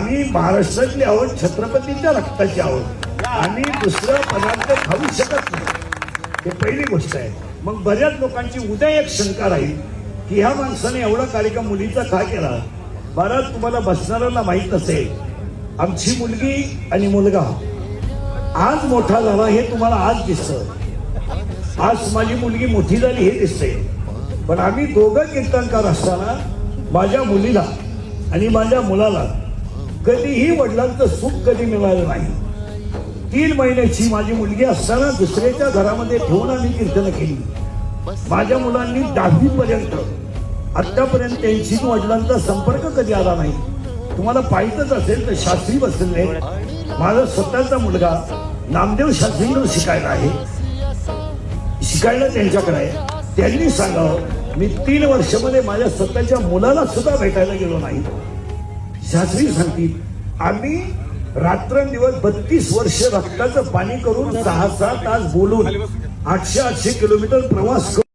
आम्ही महाराष्ट्रातली आहोत, छत्रपतीच्या रक्ताची आहोत. आम्ही दुसरं पदार्थ खाऊ शकत नाही, ही पहिली गोष्ट आहे. मग बऱ्याच लोकांची उद्या एक शंका राहील की ह्या माणसाने एवढा कार्यक्रम मुलीचा का केला. बराच तुम्हाला बसणाऱ्यांना माहीत नसेल, आमची मुलगी आणि मुलगा आज मोठा झाला हे तुम्हाला आज दिसतं. आज माझी मुलगी मोठी झाली हे दिसते, पण आम्ही दोघं कीर्तनकार असताना माझ्या मुलीला आणि माझ्या मुलाला कधीही वडिलांचं सुख कधी मिळालं नाही. 3 महिन्याची माझी मुलगी असताना दुसऱ्याच्या घरामध्ये ठेवून आम्ही कीर्तन केली. माझ्या मुलांनी 10वी पर्यंत आतापर्यंत त्यांची वडिलांचा संपर्क कधी आला नाही. तुम्हाला पाहिजेच असेल तर शास्त्री बसले, माझा स्वतःचा मुलगा नामदेव शास्त्रींकडून शिकायला आहे, शिकायला त्यांच्याकडे आहे. त्यांनी सांगावं, मी 3 वर्षामध्ये माझ्या स्वतःच्या मुलाला सुद्धा भेटायला गेलो नाही. शास्त्री सांगतील, आम्ही रात्रंदिवस 32 वर्ष रक्ताचं पाणी करून 6-6 तास बोलून 800 किलोमीटर प्रवास करून